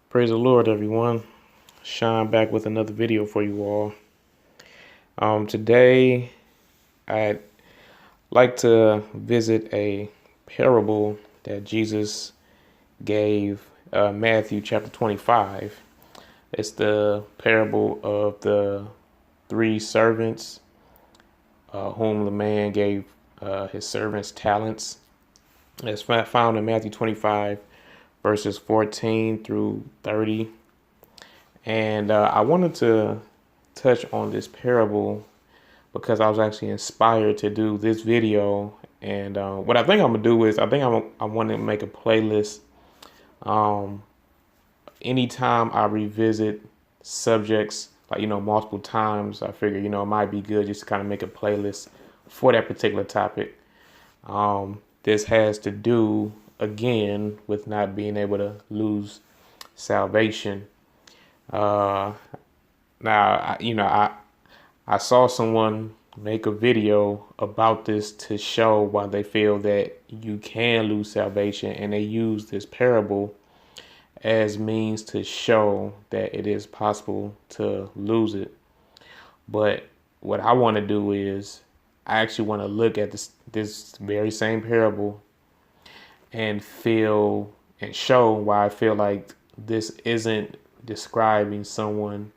Praise the Lord, everyone. Shaun back with another video for you all. Today, I'd like to visit a parable that Jesus gave, Matthew chapter 25. It's the parable of the three servants, whom the man gave his servants talents. It's found in Matthew 25, verses 14 through 30. And I wanted to touch on this parable because I was actually inspired to do this video. And what I think I'm gonna do is I want to make a playlist. Um, Anytime I revisit subjects like multiple times, I figure it might be good just to kind of make a playlist for that particular topic. This has to do again with not being able to lose salvation. Uh, Now, I saw someone make a video about this to show why they feel that you can lose salvation, and they use this parable as means to show that it is possible to lose it. But what I want to do is I actually want to look at this very same parable and feel and show why I feel like this isn't describing someone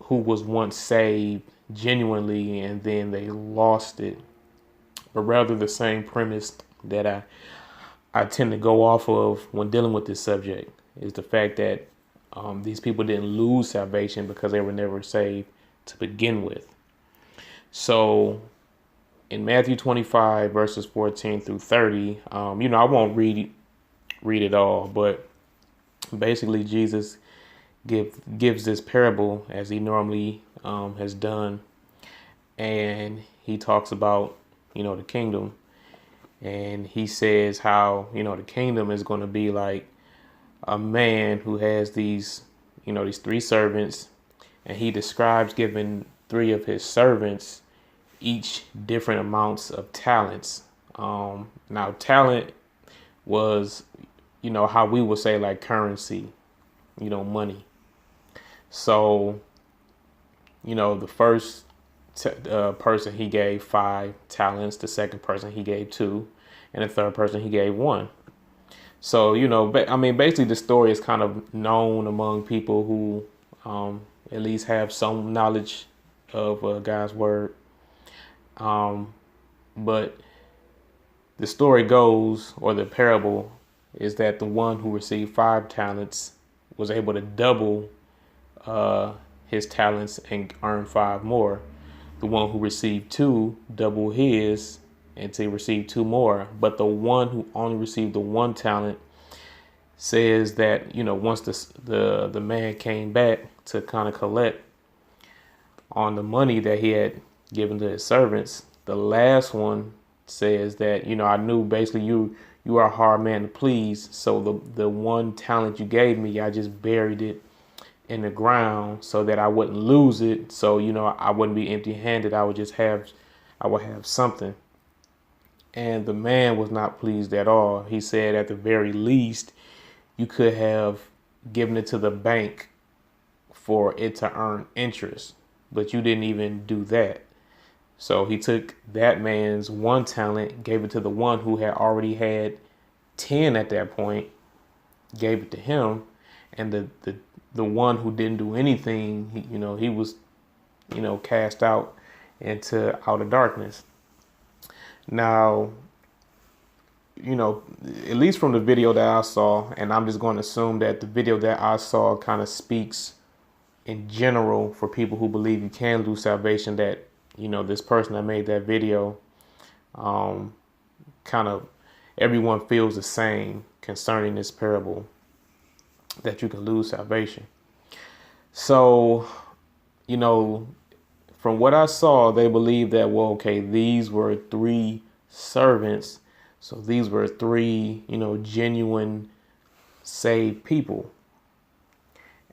who was once saved genuinely and then they lost it, but rather the same premise that I tend to go off of when dealing with this subject is the fact that these people didn't lose salvation because they were never saved to begin with. So in Matthew 25 verses 14 through 30, I won't read it all, but basically Jesus gives this parable as he normally has done, and he talks about the kingdom, and he says how the kingdom is going to be like a man who has these three servants, and he describes giving three of his servants each different amounts of talents. Now talent was how we would say like currency, money. So, the first person he gave 5 talents, the second person he gave 2, and the third person he gave 1. So, basically the story is kind of known among people who at least have some knowledge of God's word. But the story goes, or the parable is that the one who received 5 talents was able to double his talents and earn 5 more. The one who received 2 double his until he received 2 more. But the one who only received the 1 talent says that once the man came back to kind of collect on the money that he had given to his servants, the last one says that I knew basically you are a hard man to please, so the 1 talent you gave me, I just buried it in the ground so that I wouldn't lose it. So, I wouldn't be empty handed. I would have something. And the man was not pleased at all. He said, at the very least, you could have given it to the bank for it to earn interest, but you didn't even do that. So he took that man's 1 talent, gave it to the one who had already had 10 at that point, gave it to him, and the one who didn't do anything, he was, cast out into outer darkness. Now, at least from the video that I saw, and I'm just going to assume that the video that I saw kind of speaks in general for people who believe you can lose salvation, that, this person that made that video, kind of everyone feels the same concerning this parable, that you can lose salvation. So, from what I saw, they believe that, well, okay, these were 3 servants. So these were 3, genuine saved people.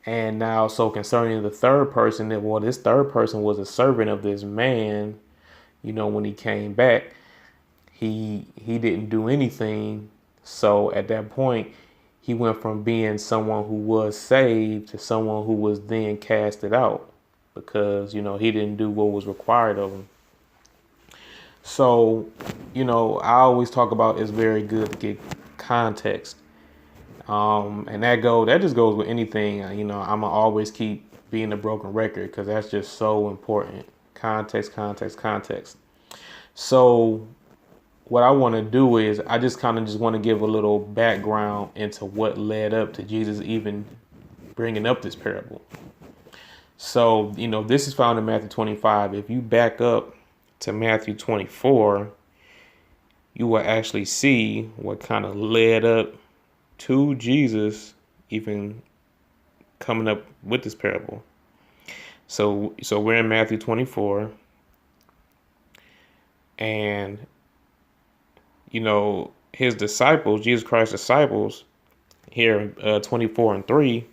And now, so concerning the third person, that, well, this third person was a servant of this man, when he came back, he didn't do anything. So at that point, he went from being someone who was saved to someone who was then casted out because, he didn't do what was required of him. So, I always talk about it's very good to get context. And that just goes with anything. I'm gonna always keep being a broken record because that's just so important. Context, context, context. So what I want to do is I just kind of just want to give a little background into what led up to Jesus even bringing up this parable. So, this is found in Matthew 25. If you back up to Matthew 24, you will actually see what kind of led up to Jesus even coming up with this parable. So we're in Matthew 24, and his disciples, Jesus Christ's disciples, here 24:3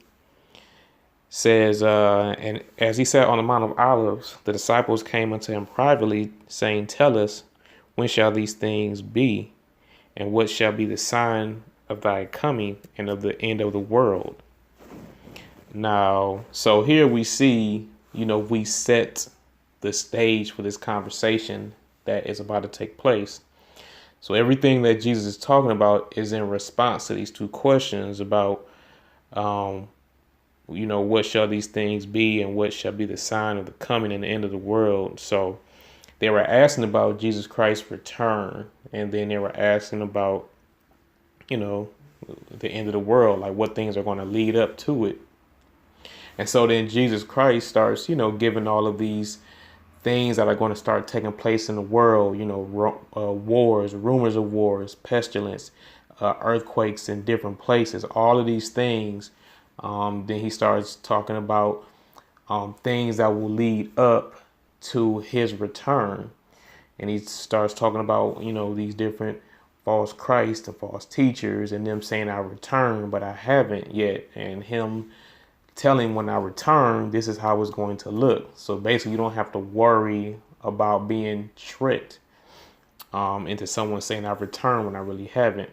says, and as he sat on the Mount of Olives, the disciples came unto him privately, saying, Tell us, when shall these things be? And what shall be the sign of thy coming and of the end of the world? Now, so here we see, we set the stage for this conversation that is about to take place. So everything that Jesus is talking about is in response to these two questions about, what shall these things be and what shall be the sign of the coming and the end of the world. So they were asking about Jesus Christ's return, and then they were asking about, the end of the world, like what things are going to lead up to it. And so then Jesus Christ starts, giving all of these things that are going to start taking place in the world, wars, rumors of wars, pestilence, earthquakes in different places, all of these things. Then he starts talking about things that will lead up to his return. And he starts talking about, these different false Christ and false teachers and them saying I return, but I haven't yet. And him telling when I return, this is how it's going to look. So basically, you don't have to worry about being tricked into someone saying I've returned when I really haven't.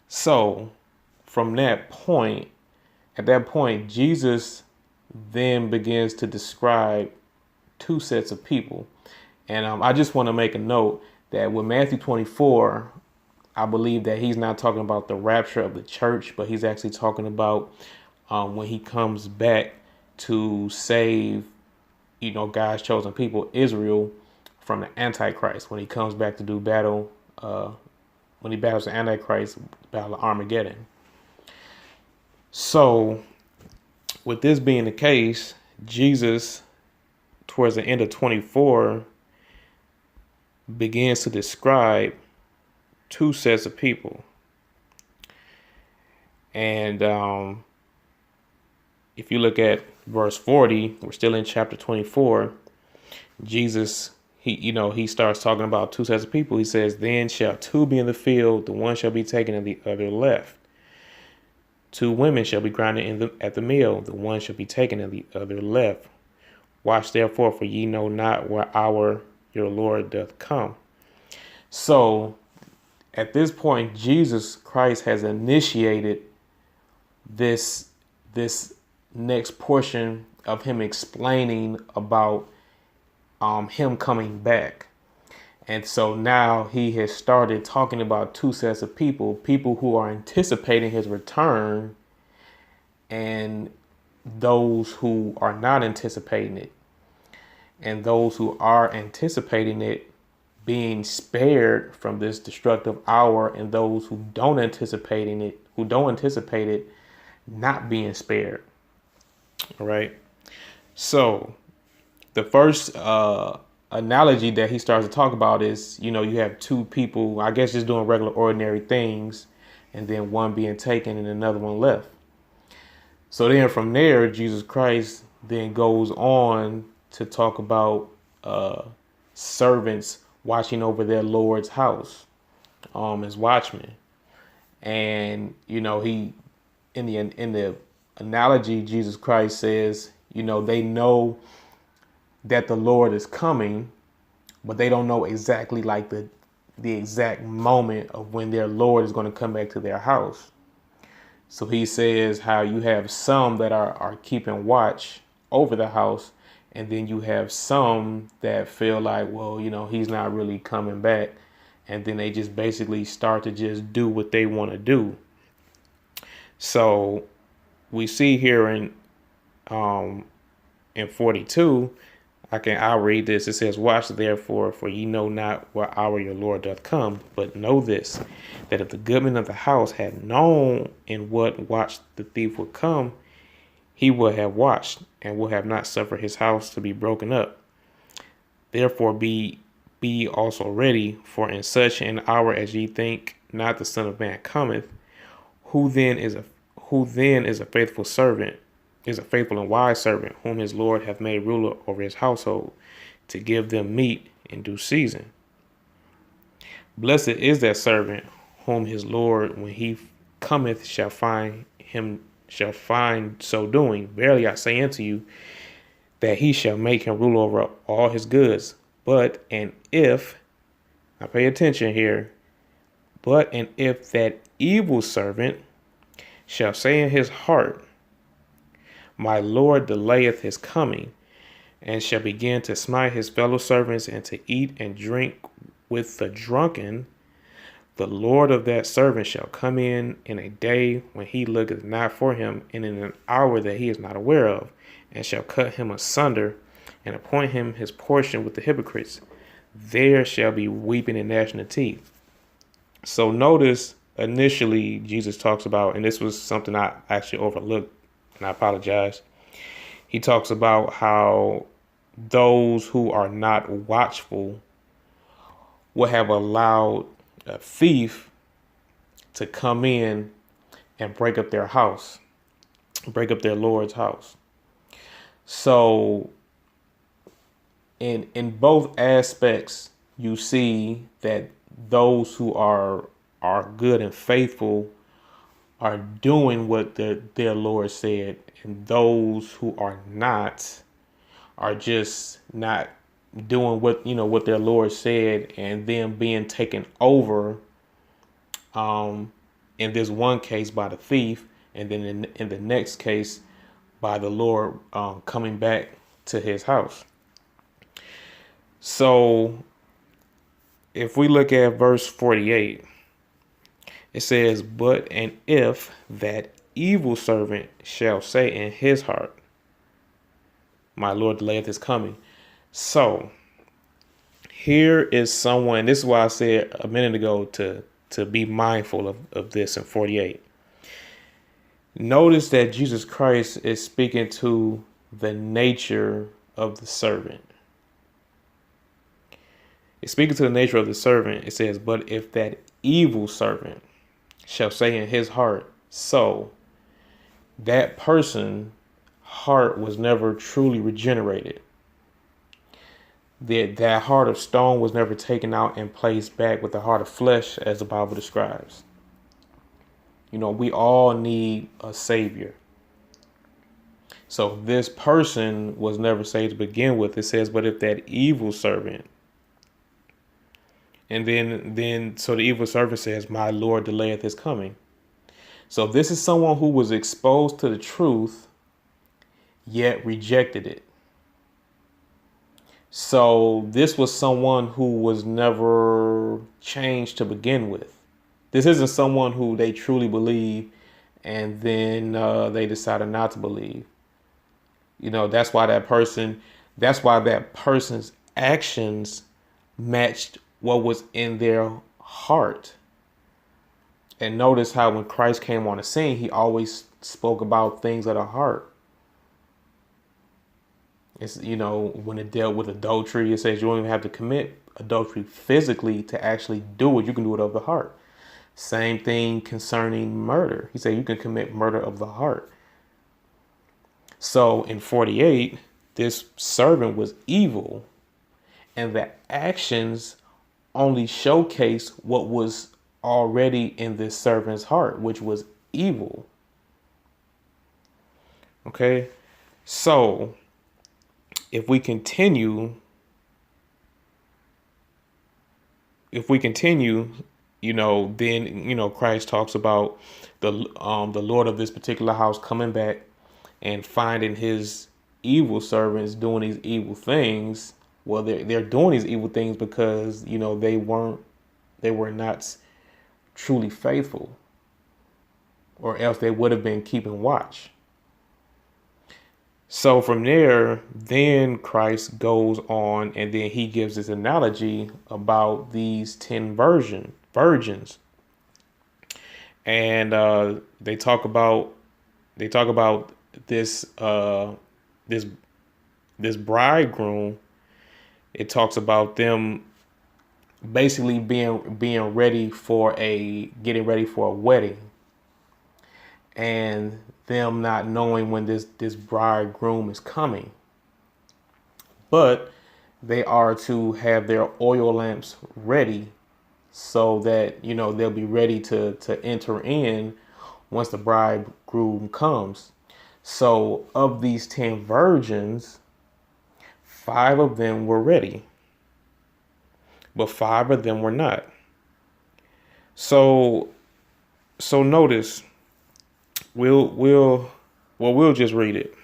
So from that point, at that point, Jesus then begins to describe two sets of people. And I just want to make a note that with Matthew 24, I believe that he's not talking about the rapture of the church, but he's actually talking about when he comes back to save, God's chosen people, Israel, from the Antichrist. When he comes back to do battle, when he battles the Antichrist, battle of Armageddon. So with this being the case, Jesus, towards the end of 24, begins to describe two sets of people. And if you look at verse 40, we're still in chapter 24. Jesus, he starts talking about two sets of people. He says, Then shall two be in the field, the one shall be taken and the other left. Two women shall be grinding at the mill, the one shall be taken and the other left. Watch therefore, for ye know not what hour your Lord doth come. So at this point, Jesus Christ has initiated this next portion of him explaining about him coming back. And so now he has started talking about two sets of people who are anticipating his return and those who are not anticipating it. And those who are anticipating it being spared from this destructive hour, and those who don't anticipate it not being spared. All right. So the first analogy that he starts to talk about is, you have two people, I guess, just doing regular, ordinary things, and then one being taken and another one left. So then from there, Jesus Christ then goes on to talk about servants watching over their Lord's house as watchmen. And, he, in the analogy, Jesus Christ says, they know that the Lord is coming, but they don't know exactly the exact moment of when their Lord is going to come back to their house. So he says how you have some that are keeping watch over the house, and then you have some that feel like, well, he's not really coming back. And then they just basically start to just do what they want to do. So we see here in 42, I'll read this. It says, "Watch therefore, for ye know not what hour your Lord doth come. But know this, that if the goodman of the house had known in what watch the thief would come, he would have watched, and would have not suffered his house to be broken up. Therefore be also ready, for in such an hour as ye think not the Son of Man cometh. Who then is a faithful servant, is a faithful and wise servant, whom his Lord hath made ruler over his household, to give them meat in due season. Blessed is that servant whom his Lord, when he cometh, shall find so doing. Verily I say unto you, that he shall make him rule over all his goods. And if, now pay attention here, and if that evil servant shall say in his heart, my Lord delayeth his coming, and shall begin to smite his fellow servants, and to eat and drink with the drunken, the Lord of that servant shall come in a day when he looketh not for him, and in an hour that he is not aware of, and shall cut him asunder, and appoint him his portion with the hypocrites. There shall be weeping and gnashing of teeth." So notice initially Jesus talks about, and this was something I actually overlooked, and I apologize. He talks about how those who are not watchful will have allowed a thief to come in and break up their house, break up their Lord's house. So in both aspects, you see that those who are good and faithful are doing what their Lord said, and those who are not are just not doing what their Lord said, and them being taken over in this one case by the thief, and then in the next case by the Lord coming back to his house. So if we look at verse 48, it says, and if that evil servant shall say in his heart, my Lord delayeth his coming. So here is someone, this is why I said a minute ago to be mindful of this in 48. Notice that Jesus Christ is speaking to the nature of the servant. It's speaking to the nature of the servant. It says, but if that evil servant shall say in his heart, so that person's heart was never truly regenerated. That heart of stone was never taken out and placed back with the heart of flesh, as the Bible describes. We all need a savior. So this person was never saved to begin with. It says, but if that evil servant, and then so the evil servant says, my Lord delayeth his coming. So this is someone who was exposed to the truth, yet rejected it. So this was someone who was never changed to begin with. This isn't someone who they truly believe and then they decided not to believe. That's why that person's actions matched what was in their heart. And notice how when Christ came on the scene, he always spoke about things of the heart. It's, when it dealt with adultery, it says you don't even have to commit adultery physically to actually do it. You can do it of the heart. Same thing concerning murder. He said you can commit murder of the heart. So in 48, this servant was evil, and the actions only showcase what was already in this servant's heart, which was evil. Okay, so if we continue Then Christ talks about the Lord of this particular house coming back and finding his evil servants doing these evil things. Well, they're doing these evil things because they were not truly faithful, or else they would have been keeping watch. So from there, then Christ goes on and then he gives this analogy about these 10 virgins. And they talk about this this this bridegroom. It talks about them basically being ready for getting ready for a wedding, and them not knowing when this bridegroom is coming. But they are to have their oil lamps ready so that they'll be ready to enter in once the bridegroom comes. So of these 10 virgins, 5 of them were ready, but 5 of them were not. So notice, we'll just read it.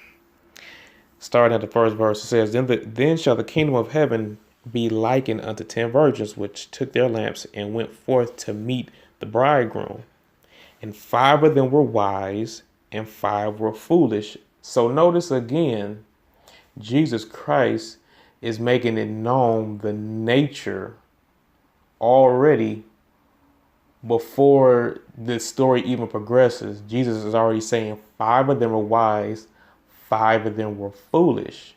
Starting at the first verse, it says, Then shall the kingdom of heaven be likened unto 10 virgins, which took their lamps and went forth to meet the bridegroom. And 5 of them were wise, and 5 were foolish. So notice again, Jesus Christ is making it known the nature already before the story even progresses. Jesus is already saying 5 of them were wise, 5 of them were foolish.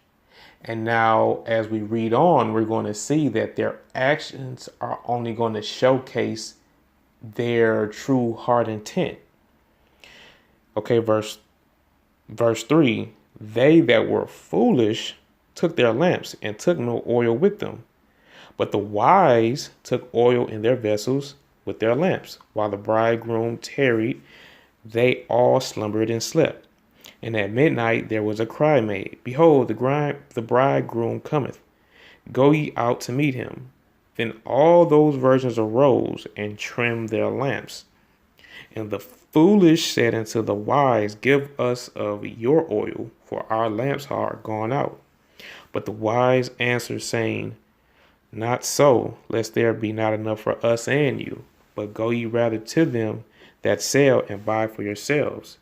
And now as we read on, we're going to see that their actions are only going to showcase their true heart intent. Okay, verse 3, they that were foolish took their lamps and took no oil with them. But the wise took oil in their vessels with their lamps. While the bridegroom tarried, they all slumbered and slept. And at midnight there was a cry made, Behold, the bridegroom cometh. Go ye out to meet him. Then all those virgins arose and trimmed their lamps. And the foolish said unto the wise, Give us of your oil, for our lamps are gone out. But the wise answered, saying, Not so, lest there be not enough for us and you. But go ye rather to them that sell and buy for yourselves.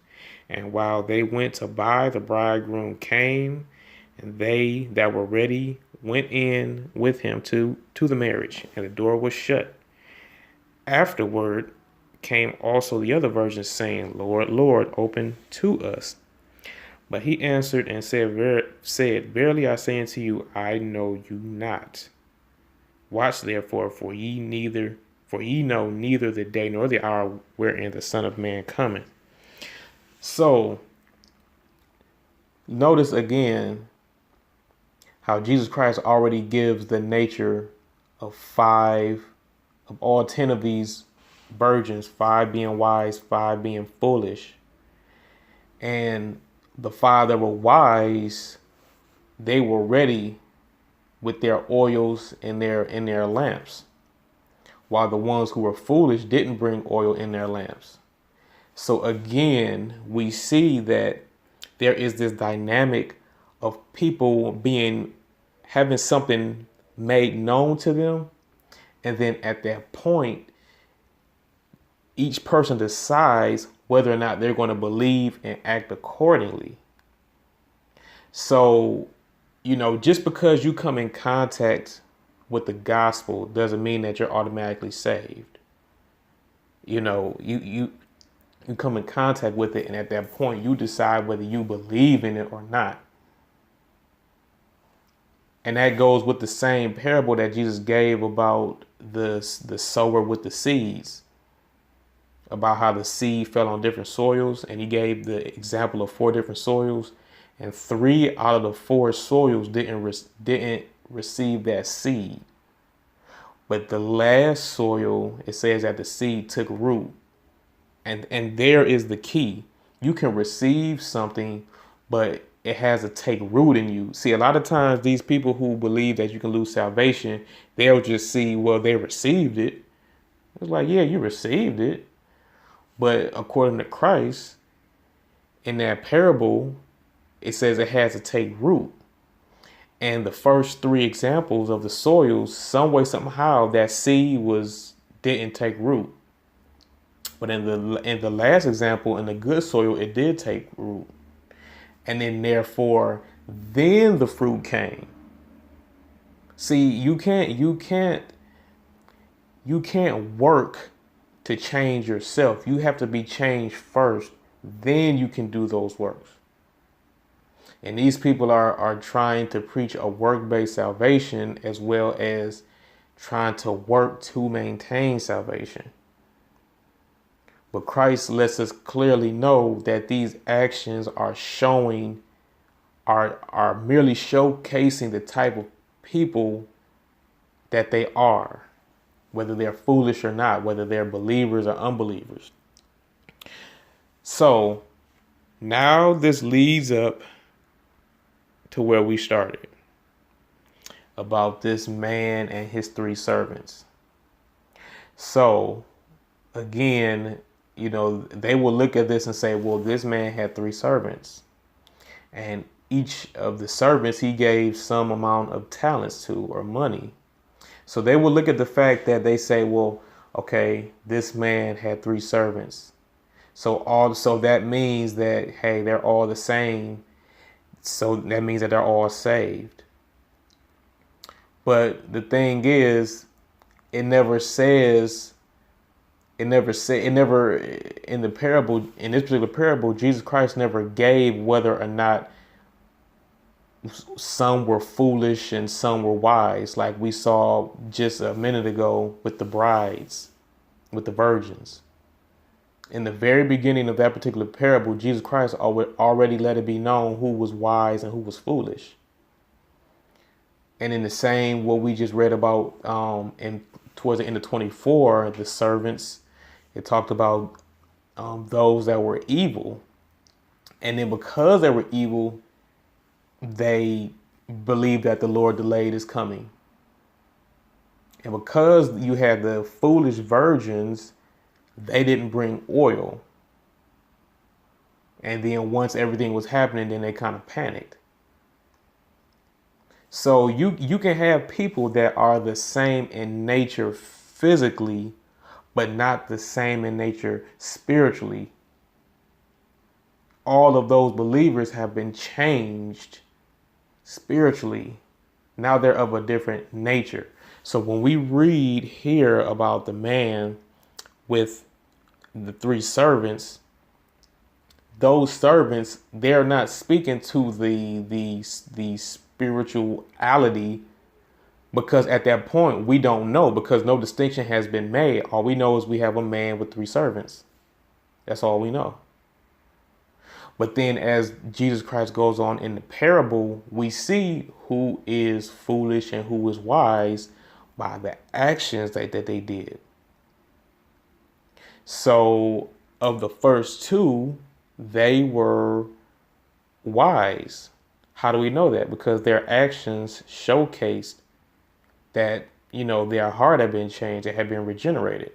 And while they went to buy, the bridegroom came, and they that were ready went in with him to the marriage, and the door was shut. Afterward came also the other virgins, saying, Lord, Lord, open to us. But he answered and said, Verily I say unto you, I know you not. Watch therefore, for ye know neither the day nor the hour wherein the Son of Man cometh. So notice again how Jesus Christ already gives the nature of all 10 of these virgins, 5 being wise, 5 being foolish. And the 5 that were wise, they were ready with their oils in their lamps, while the ones who were foolish didn't bring oil in their lamps. So again, we see that there is this dynamic of people having something made known to them. And then at that point, each person decides whether or not they're going to believe and act accordingly. So, just because you come in contact with the gospel doesn't mean that you're automatically saved. You come in contact with it, and at that point, you decide whether you believe in it or not. And that goes with the same parable that Jesus gave about the sower with the seeds, about how the seed fell on different soils. And he gave the example of 4 different soils, and 3 out of the 4 soils didn't receive that seed. But the last soil, it says that the seed took root. And there is the key. You can receive something, but it has to take root in you. See, a lot of times these people who believe that you can lose salvation, they'll just see, well, they received it, It's like, yeah, you received it, but according to Christ, in that parable, it says it has to take root. And the first three examples of the soils, some way, somehow, that seed didn't take root. But in the last example, in the good soil, it did take root. And then therefore, then the fruit came. See, you can't work to change yourself. You have to be changed first. Then you can do those works. And these people are trying to preach a work-based salvation as well as trying to work to maintain salvation. But Christ lets us clearly know that these actions are merely showcasing the type of people that they are, whether they're foolish or not, whether they're believers or unbelievers. So now this leads up to where we started, about this man and his three servants. So again, they will look at this and say, well, this man had three servants, and each of the servants he gave some amount of talents to, or money. So they will look at the fact that they say, well, okay, this man had three servants. So that means that, hey, they're all the same. So that means that they're all saved. But the thing is, in the parable, in this particular parable, Jesus Christ never gave whether or not some were foolish and some were wise, like we saw just a minute ago with the brides, with the virgins. In the very beginning of that particular parable, Jesus Christ already let it be known who was wise and who was foolish. And in the same, what we just read about towards the end of 24, the servants, it talked about those that were evil. And then because they were evil, they believed that the Lord delayed his coming. And because you had the foolish virgins, they didn't bring oil. And then once everything was happening, then they kind of panicked. So you can have people that are the same in nature physically, but not the same in nature spiritually. All of those believers have been changed spiritually. Now they're of a different nature. So when we read here about the man with the three servants, those servants, they're not speaking to the spirituality, because at that point we don't know, because no distinction has been made. All we know is we have a man with three servants. That's all we know. But then as Jesus Christ goes on in the parable, we see who is foolish and who is wise by the actions that they did. So of the first two, they were wise. How do we know that? Because their actions showcased that, their heart had been changed, it had been regenerated.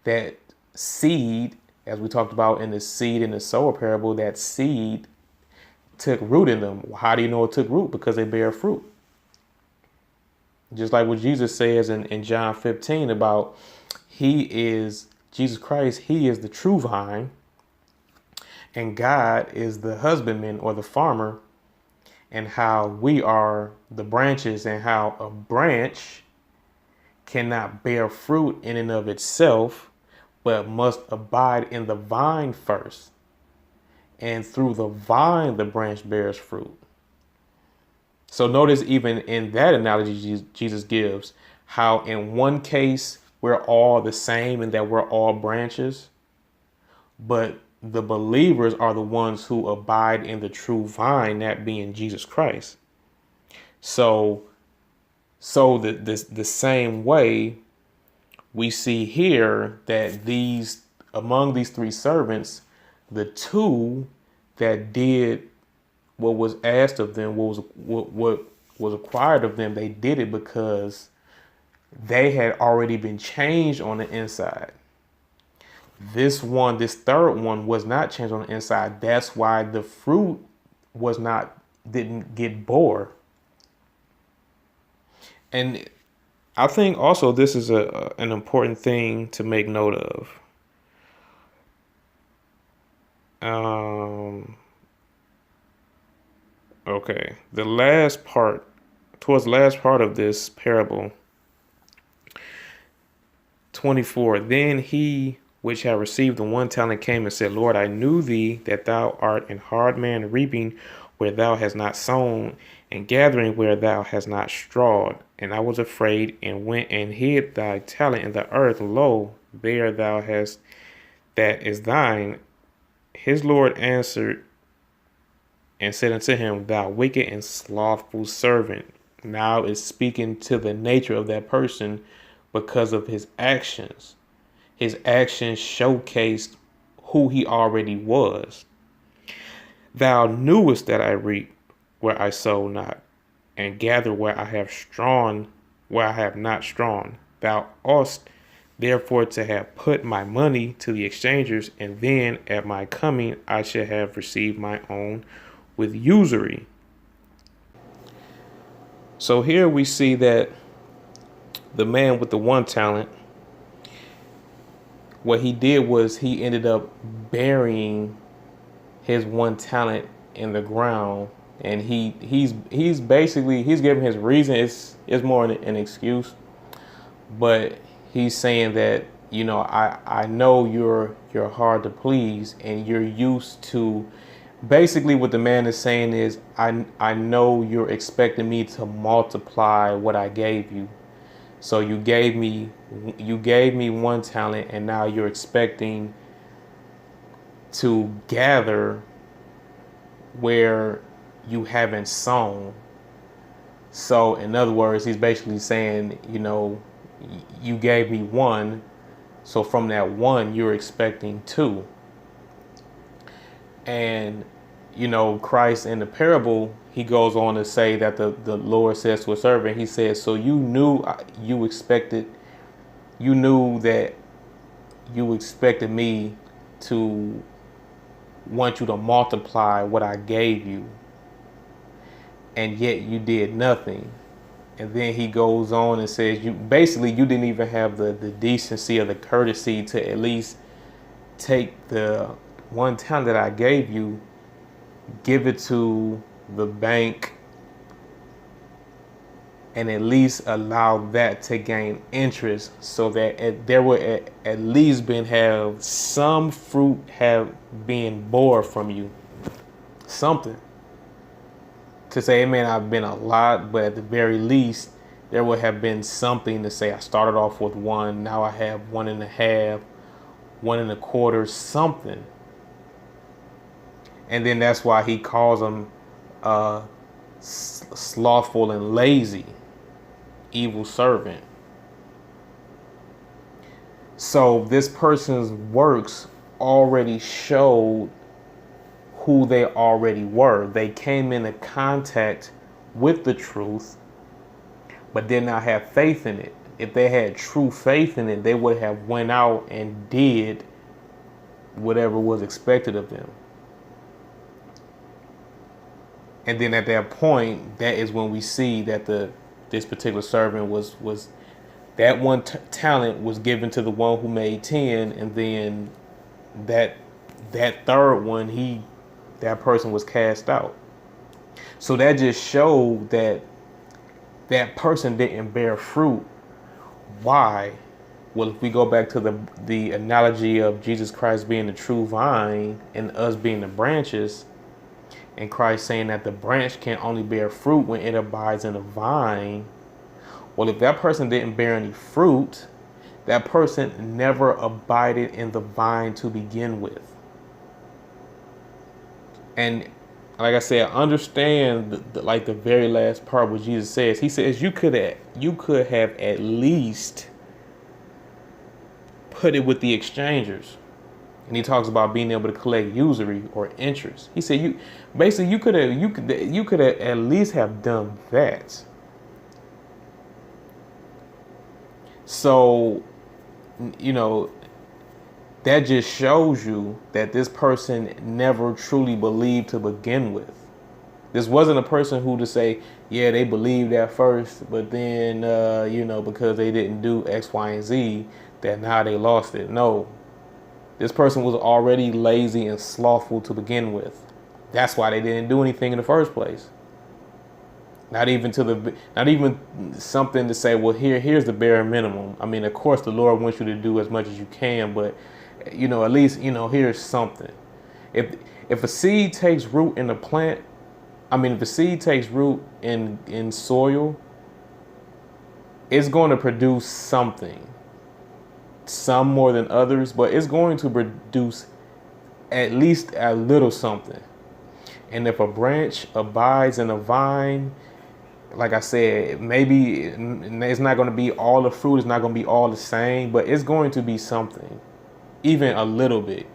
That seed, as we talked about in the seed in the sower parable, that seed took root in them. How do you know it took root? Because they bear fruit. Just like what Jesus says in John 15 about Jesus Christ, he is the true vine, and God is the husbandman or the farmer, and how we are the branches, and how a branch cannot bear fruit in and of itself, but must abide in the vine first. And through the vine, the branch bears fruit. So notice even in that analogy Jesus gives, how in one case, we're all the same and that we're all branches, but the believers are the ones who abide in the true vine, that being Jesus Christ. So the same way we see here that among these three servants, the two that did what was asked of them, what was required of them, they did it because they had already been changed on the inside. This third one was not changed on the inside. That's why the fruit didn't get bore. And I think also this is an important thing to make note of. Okay, towards the last part of this parable, 24, then he which had received the one talent came and said, Lord, I knew thee that thou art an hard man, reaping where thou hast not sown, and gathering where thou hast not strawed. And I was afraid, and went and hid thy talent in the earth. Lo, there thou hast that is thine. His Lord answered and said unto him, Thou wicked and slothful servant. Now is speaking to the nature of that person because of his actions. His actions showcased who he already was. Thou knewest that I reap where I sow not, and gather where I have not strawn. Thou oughtest therefore to have put my money to the exchangers, and then at my coming I should have received my own with usury. So here we see that the man with the one talent, what he did was he ended up burying his one talent in the ground, and he's giving his reason. It's more an excuse, but he's saying that, I know you're hard to please, and you're used to. Basically, what the man is saying is, I know you're expecting me to multiply what I gave you. So you gave me one talent, and now you're expecting to gather where you haven't sown. So in other words, he's basically saying, you gave me one, so from that one you're expecting two. And Christ in the parable, he goes on to say that the Lord says to a servant, he says, so you knew that you expected me to want you to multiply what I gave you, and yet you did nothing. And then he goes on and says, you didn't even have the decency or the courtesy to at least take the one talent that I gave you, give it to the bank, and at least allow that to gain interest, so that there would at least have some fruit have been born from you. Something to say, it may not have been a lot, but at the very least, there would have been something to say, I started off with one, now I have 1.5, 1.25, something. And then that's why he calls them slothful and lazy, evil servant. So this person's works already showed who they already were. They came into contact with the truth, but did not have faith in it. If they had true faith in it, they would have went out and did whatever was expected of them. And then at that point, that is when we see that this particular servant was that one talent was given to the one who made 10, and then that third one, that person was cast out. So that just showed that person didn't bear fruit. Why? Well, if we go back to the analogy of Jesus Christ being the true vine and us being the branches, and Christ saying that the branch can only bear fruit when it abides in the vine. Well, if that person didn't bear any fruit, that person never abided in the vine to begin with. And like I said, understand the very last part what Jesus says. He says you could have at least put it with the exchangers. And he talks about being able to collect usury or interest. He said you could at least have done that. So, you know, that just shows you that this person never truly believed to begin with. This wasn't a person who to say, yeah, they believed at first, but then, because they didn't do X, Y, and Z, that now they lost it. No, this person was already lazy and slothful to begin with. That's why they didn't do anything in the first place. Not even something to say, well, here's the bare minimum. I mean, of course, the Lord wants you to do as much as you can, but at least here's something. If if a seed takes root in a plant, if a seed takes root in soil, it's going to produce something. Some more than others, but it's going to produce at least a little something. And if a branch abides in a vine, like I said, maybe it's not going to be all the fruit, it's not going to be all the same, but it's going to be something, even a little bit.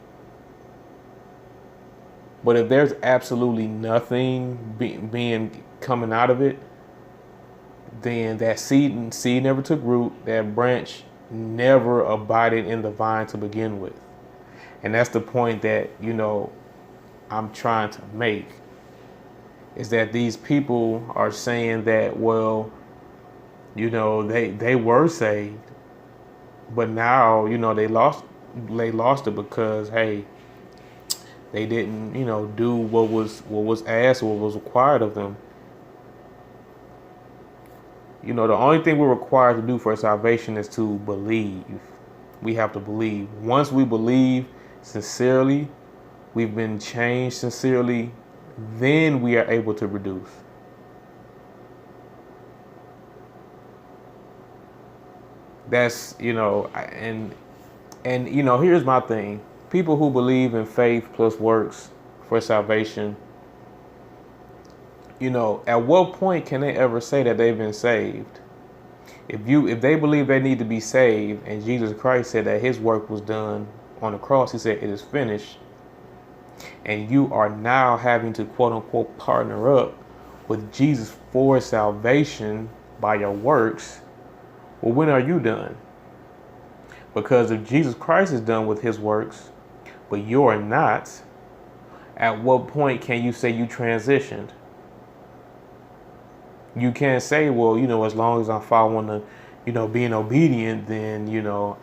But if there's absolutely nothing being coming out of it, then that seed never took root, that branch never abided in the vine to begin with. And that's the point that, I'm trying to make, is that these people are saying that, well, they were saved, but now, they lost it because, hey, they didn't, do what was asked or what was required of them. The only thing we're required to do for salvation is to believe. We have to believe. Once we believe sincerely, we've been changed sincerely, then we are able to produce. That's, and here's my thing. People who believe in faith plus works for salvation, at what point can they ever say that they've been saved? If they believe they need to be saved, and Jesus Christ said that his work was done on the cross, he said it is finished, and you are now having to quote unquote partner up with Jesus for salvation by your works, well, when are you done? Because if Jesus Christ is done with his works, but you're not, at what point can you say you transitioned? You can't say, well, as long as I'm following the, being obedient, then,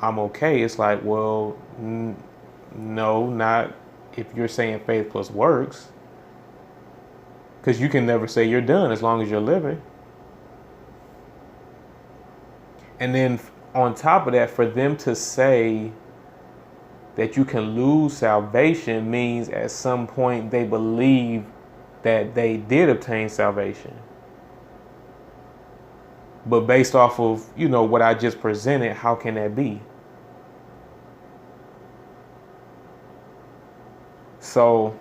I'm okay. It's like, well, no, not if you're saying faith plus works. Because you can never say you're done as long as you're living. And then on top of that, for them to say that you can lose salvation means at some point they believe that they did obtain salvation. But based off of, what I just presented, how can that be? So,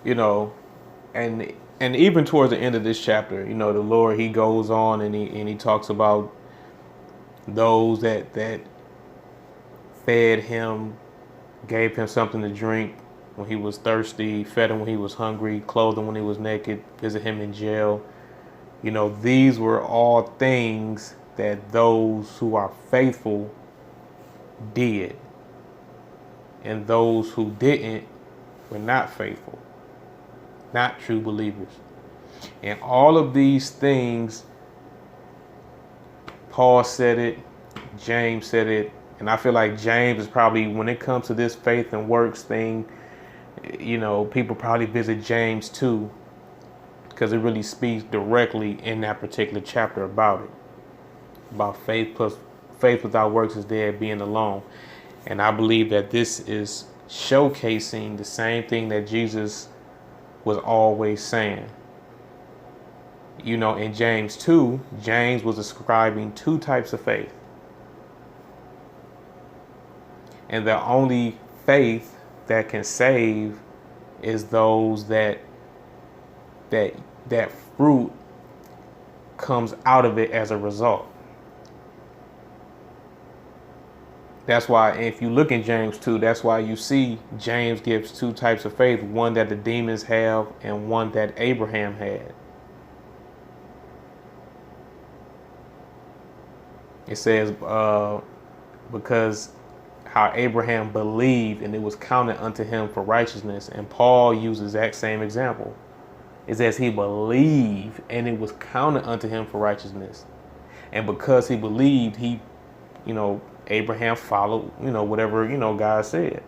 and even towards the end of this chapter, the Lord, he goes on and he talks about those that fed him, gave him something to drink when he was thirsty, fed him when he was hungry, clothed him when he was naked, visit him in jail. These were all things that those who are faithful did. And those who didn't were not faithful, not true believers. And all of these things, Paul said it, James said it, and I feel like James is probably, when it comes to this faith and works thing, people probably visit James too, because it really speaks directly in that particular chapter about it. About faith without works is dead, being alone. And I believe that this is showcasing the same thing that Jesus was always saying. In James 2, James was describing two types of faith. And the only faith that can save is those that fruit comes out of it as a result. That's why, if you look in James 2, that's why you see James gives two types of faith, one that the demons have and one that Abraham had. It says, because how Abraham believed and it was counted unto him for righteousness. And Paul uses that same example. It says he believed and it was counted unto him for righteousness. And because he believed, Abraham followed, whatever, God said.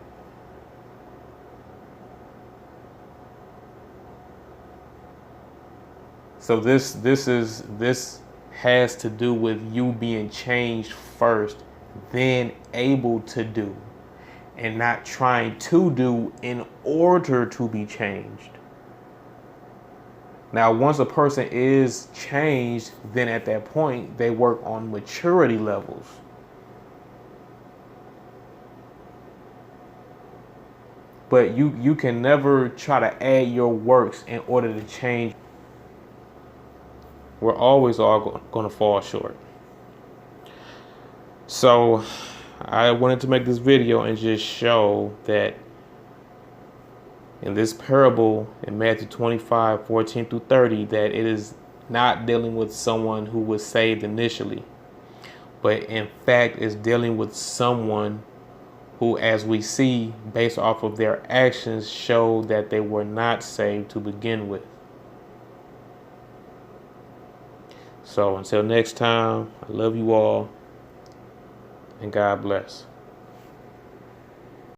So this has to do with you being changed first, then able to do, and not trying to do in order to be changed. Now, once a person is changed, then at that point they work on maturity levels. But you can never try to add your works in order to change. We're always all going to fall short. So I wanted to make this video and just show that in this parable in Matthew 25, 14 through 30, that it is not dealing with someone who was saved initially, but in fact is dealing with someone who, as we see, based off of their actions, show that they were not saved to begin with. So until next time, I love you all, and God bless.